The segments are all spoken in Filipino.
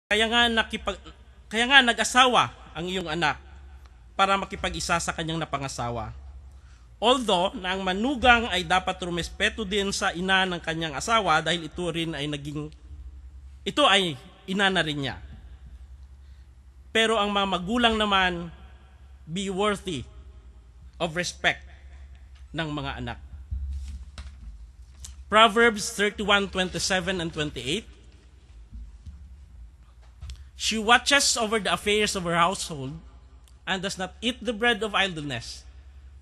Kaya nga, kaya nga nag-asawa ang iyong anak para makipag-isa sa kanyang napangasawa. Although na ang manugang ay dapat rumespeto din sa ina ng kanyang asawa dahil ito ay ina na rin niya. Pero ang mga magulang naman be worthy of respect ng mga anak. Proverbs 31:27 and 28. She watches over the affairs of her household and does not eat the bread of idleness.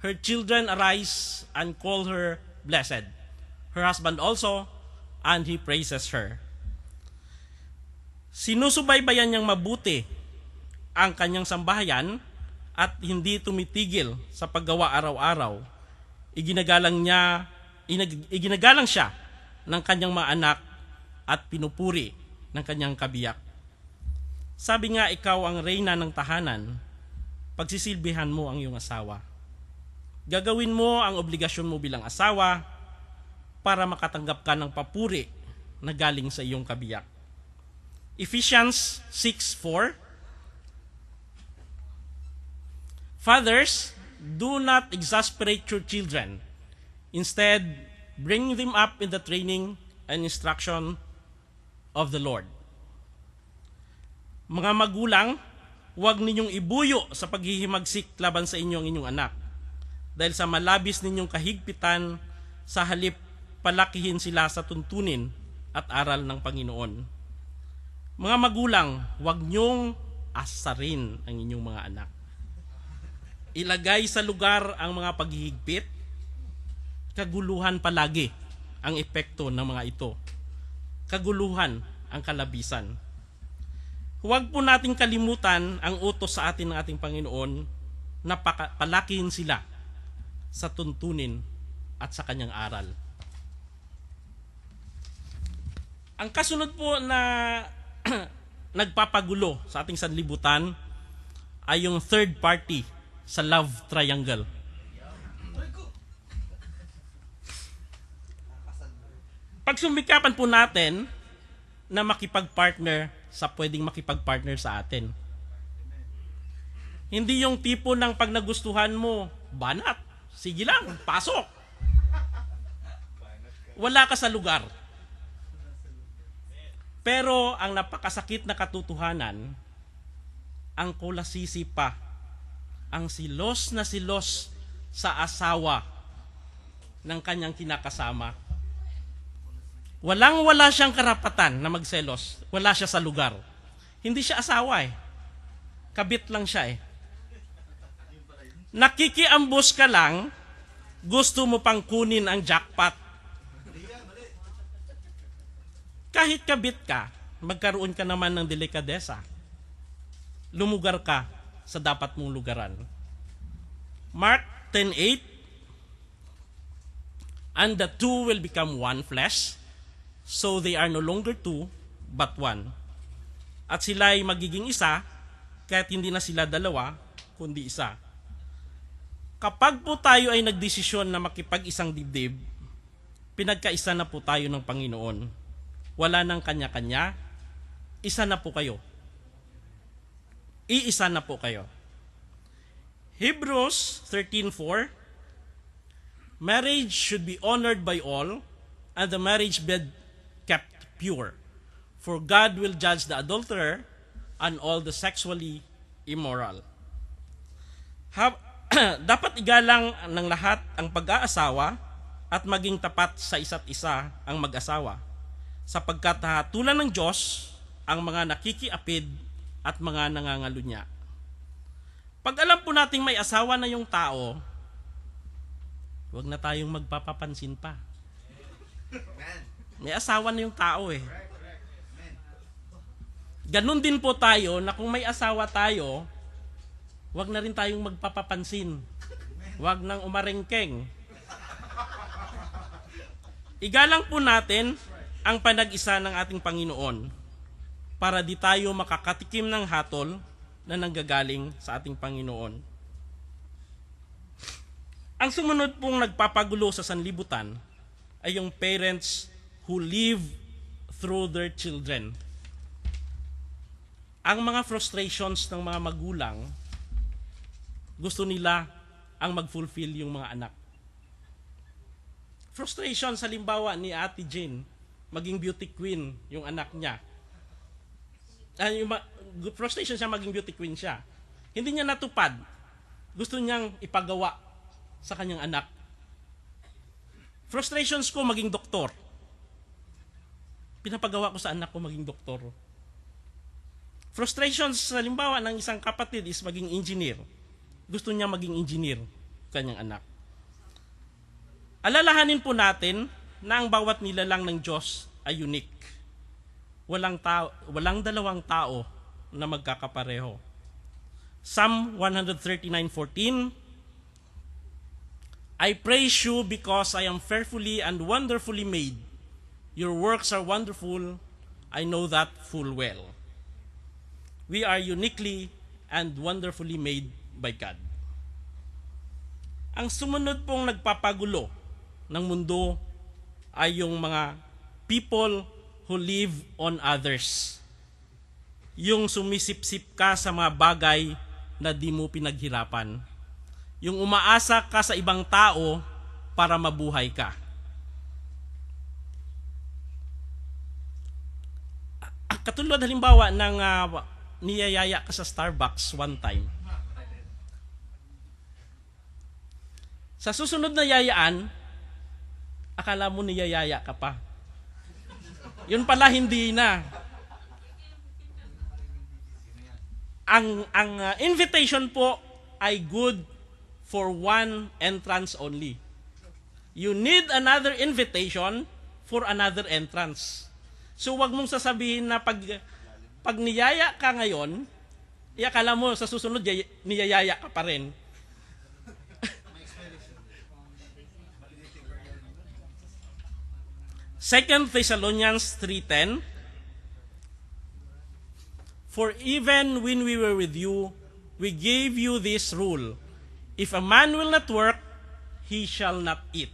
Her children arise and call her blessed. Her husband also, and he praises her. Sinusubaybayan niyang mabuti ang kanyang sambahayan at hindi tumitigil sa paggawa araw-araw. Iginagalang siya ng kanyang mga anak at pinupuri ng kanyang kabiyak. Sabi nga, ikaw ang reyna ng tahanan, pagsisilbihan mo ang iyong asawa. Gagawin mo ang obligasyon mo bilang asawa para makatanggap ka ng papuri na galing sa iyong kabiyak. Ephesians 6:4. Fathers, do not exasperate your children. Instead, bring them up in the training and instruction of the Lord. Mga magulang, huwag ninyong ibuyo sa paghihimagsik laban sa inyong anak. Dahil sa malabis ninyong kahigpitan, sa halip palakihin sila sa tuntunin at aral ng Panginoon. Mga magulang, huwag niyong asarin ang inyong mga anak. Ilagay sa lugar ang mga paghihigpit, kaguluhan palagi ang epekto ng mga ito. Kaguluhan ang kalabisan. Huwag po nating kalimutan ang utos sa atin ng ating Panginoon na palakihin sila sa tuntunin at sa kanyang aral. Ang kasunod po na nagpapagulo sa ating sanlibutan ay yung third party sa love triangle. Pagsumikapan po natin na makipag-partner sa pwedeng makipag-partner sa atin. Hindi yung tipo ng pag nagustuhan mo, banat, sige lang, pasok. Wala ka sa lugar. Pero ang napakasakit na katotohanan, ang kulasisi pa, ang silos na silos sa asawa ng kanyang kinakasama. Wala siyang karapatan na magselos. Wala siya sa lugar. Hindi siya asawa eh. Kabit lang siya eh. Nakikiambus ka lang, gusto mo pang kunin ang jackpot. Kahit kabit ka, magkaroon ka naman ng delikadesa. Lumugar ka sa dapat mong lugaran. Mark 10:8. And the two will become one flesh. So they are no longer two, but one. At sila ay magiging isa, kahit hindi na sila dalawa, kundi isa. Kapag po tayo ay nagdesisyon na makipag-isang dibdib, pinagkaisa na po tayo ng Panginoon. Wala nang kanya-kanya, isa na po kayo. Iisa na po kayo. Hebrews 13:4. Marriage should be honored by all, and the marriage bed kept pure. For God will judge the adulterer and all the sexually immoral. Dapat igalang ng lahat ang pag-aasawa at maging tapat sa isa't isa ang mag-asawa, sapagkat tulad ng Diyos ang mga nakikiapid at mga nangangalunya. Pag alam po nating may asawa na yung tao, huwag na tayong magpapapansin pa. May asawa na yung tao eh. Ganon din po tayo na kung may asawa tayo, huwag na rin tayong magpapapansin. Huwag nang umarengkeng. Igalang po natin ang panag-isa ng ating Panginoon para di tayo makakatikim ng hatol na nanggagaling sa ating Panginoon. Ang sumunod pong nagpapagulo sa sanlibutan ay yung parents who live through their children. Ang mga frustrations ng mga magulang, gusto nila ang mag-fulfill yung mga anak. Frustration, halimbawa ni Ate Jane, maging beauty queen yung anak niya. Frustration siya maging beauty queen siya. Hindi niya natupad. Gusto niyang ipagawa sa kanyang anak. Frustrations ko maging doktor. Pinapagawa ko sa anak ko maging doktor. Frustrations, halimbawa, ng isang kapatid is maging engineer. Gusto niya maging engineer, kanyang anak. Alalahanin po natin na ang bawat nilalang ng Diyos ay unique. Walang dalawang tao na magkakapareho. Psalm 139:14, I praise you because I am fearfully and wonderfully made. Your works are wonderful. I know that full well. We are uniquely and wonderfully made by God. Ang sumunod pong nagpapagulo ng mundo ay yung mga people who live on others. Yung sumisip-sip ka sa mga bagay na di mo pinaghirapan. Yung umaasa ka sa ibang tao para mabuhay ka. Katulad halimbawa ng niyayaya ka sa Starbucks one time. Sa susunod na yayaan, akala mo niyayaya ka pa. Yun pala hindi na. Ang invitation po ay good for one entrance only. You need another invitation for another entrance. So wag mong sasabihin na pag niyaya ka ngayon, akala mo sa susunod niyayaya ka pa rin. Second Thessalonians 3:10, for even when we were with you, we gave you this rule. If a man will not work, he shall not eat.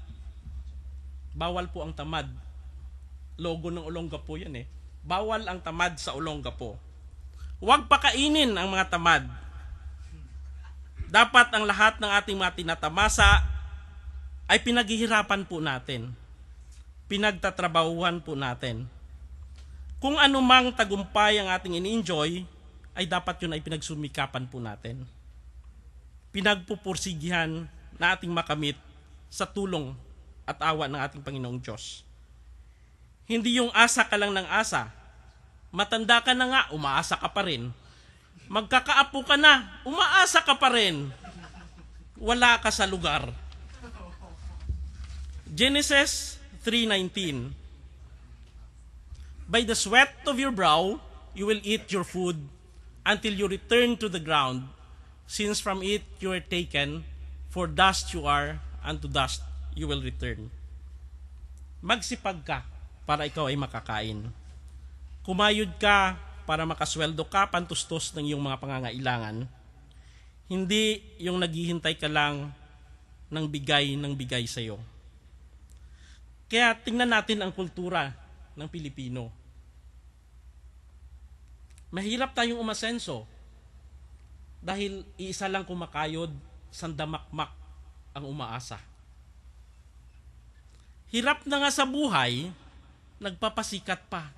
Bawal po ang tamad. Logo ng Olongapo yan eh. Bawal ang tamad sa Olongapo. Huwag pakainin ang mga tamad. Dapat ang lahat ng ating mga tinatamasa ay pinaghihirapan po natin. Pinagtatrabahuhan po natin. Kung anumang tagumpay ang ating ini-enjoy, ay dapat yun ay pinagsumikapan po natin. Pinagpupursigihan na ating makamit sa tulong at awa ng ating Panginoong Diyos. Hindi yung asa ka lang ng asa. Matanda ka na nga, umaasa ka pa rin. Magkakaapo ka na, umaasa ka pa rin. Wala ka sa lugar. Genesis 3:19, by the sweat of your brow, you will eat your food until you return to the ground, since from it you are taken, for dust you are, and to dust you will return. Magsipag ka para ikaw ay makakain. Kumayod ka para makasweldo ka, pantustos ng iyong mga pangangailangan. Hindi yung naghihintay ka lang ng bigay sa iyo. Kaya tingnan natin ang kultura ng Pilipino. Mahirap tayong umasenso dahil iisa lang kumakayod, sandamakmak ang umaasa. Hirap na nga sa buhay, nagpapasikat pa.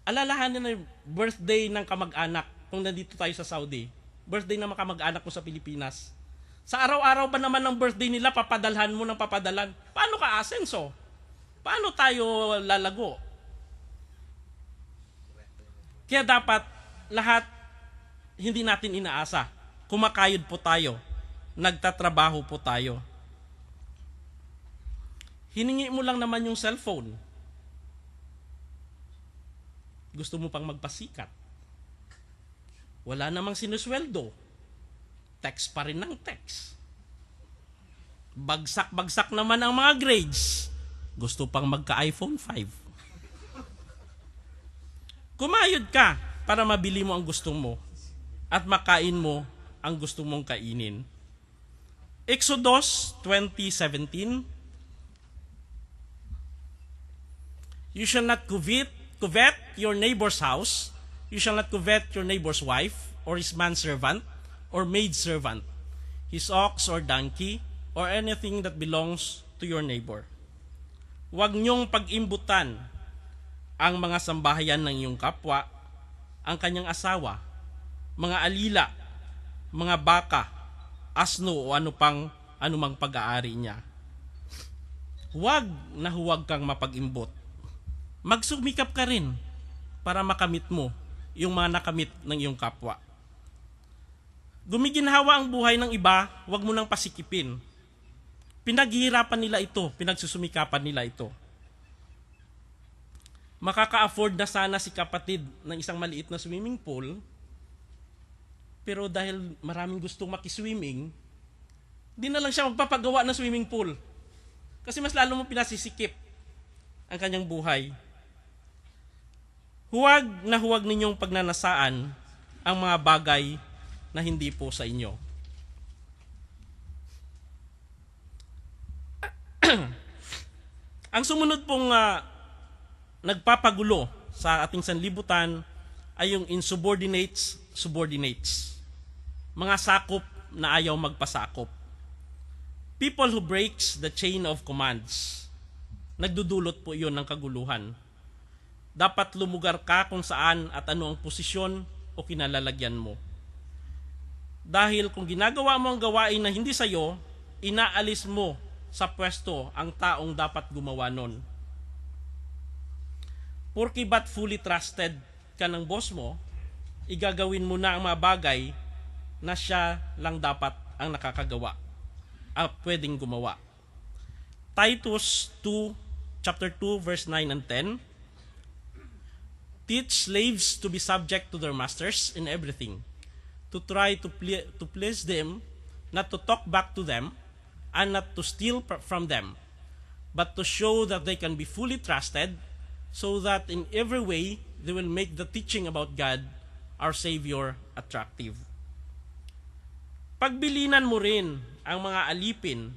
Alalahanin na yung birthday ng kamag-anak kung nandito tayo sa Saudi. Birthday ng mga kamag-anak mo sa Pilipinas. Sa araw-araw ba naman ng birthday nila, papadalhan mo ng papadalan? Paano ka asenso? Paano tayo lalago? Kaya dapat lahat hindi natin inaasa. Kumakayod po tayo. Nagtatrabaho po tayo. Hiningi mo lang naman yung cellphone. Gusto mo pang magpasikat. Wala namang sinusweldo. Text pa rin ng text. Bagsak-bagsak naman ang mga grades. Gusto pang magka-iPhone 5. Kumayod ka para mabili mo ang gusto mo at makain mo ang gusto mong kainin. Exodus 20:17, you shall not covet your neighbor's house. You shall not covet your neighbor's wife, or his manservant, or maidservant, his ox or donkey, or anything that belongs to your neighbor. Huwag niyong pag-imbutan ang mga sambahayan ng iyong kapwa, ang kanyang asawa, mga alila, mga baka, asno o anumang pag-aari niya. Huwag na huwag kang mapag-imbot. Magsumikap ka rin para makamit mo yung mga nakamit ng iyong kapwa. Gumiginhawa ang buhay ng iba, huwag mo nang pasikipin. Pinaghihirapan nila ito, pinagsusumikapan nila ito. Makaka-afford na sana si kapatid ng isang maliit na swimming pool, pero dahil maraming gustong makiswimming, di na lang siya magpapagawa ng swimming pool. Kasi mas lalo mo pinasisikip ang kanyang buhay. Huwag na huwag ninyong pagnanasaan ang mga bagay na hindi po sa inyo. Ang sumunod pong nagpapagulo sa ating sanlibutan ay yung insubordinates, subordinates. Mga sakop na ayaw magpasakop. People who breaks the chain of commands. Nagdudulot po iyon ng kaguluhan. Dapat lumugar ka kung saan at ano ang posisyon o kinalalagyan mo. Dahil kung ginagawa mo ang gawain na hindi sa'yo, inaalis mo sa pwesto ang taong dapat gumawa nun. Porky ba't fully trusted ka ng boss mo, igagawin mo na ang mga bagay na siya lang dapat ang nakakagawa, pwedeng gumawa. Titus 2, chapter 2, verse 9 and 10. Teach slaves to be subject to their masters in everything, to try to please them, not to talk back to them, and not to steal from them, but to show that they can be fully trusted, so that in every way they will make the teaching about God, our Savior, attractive. Pagbilinan mo rin ang mga alipin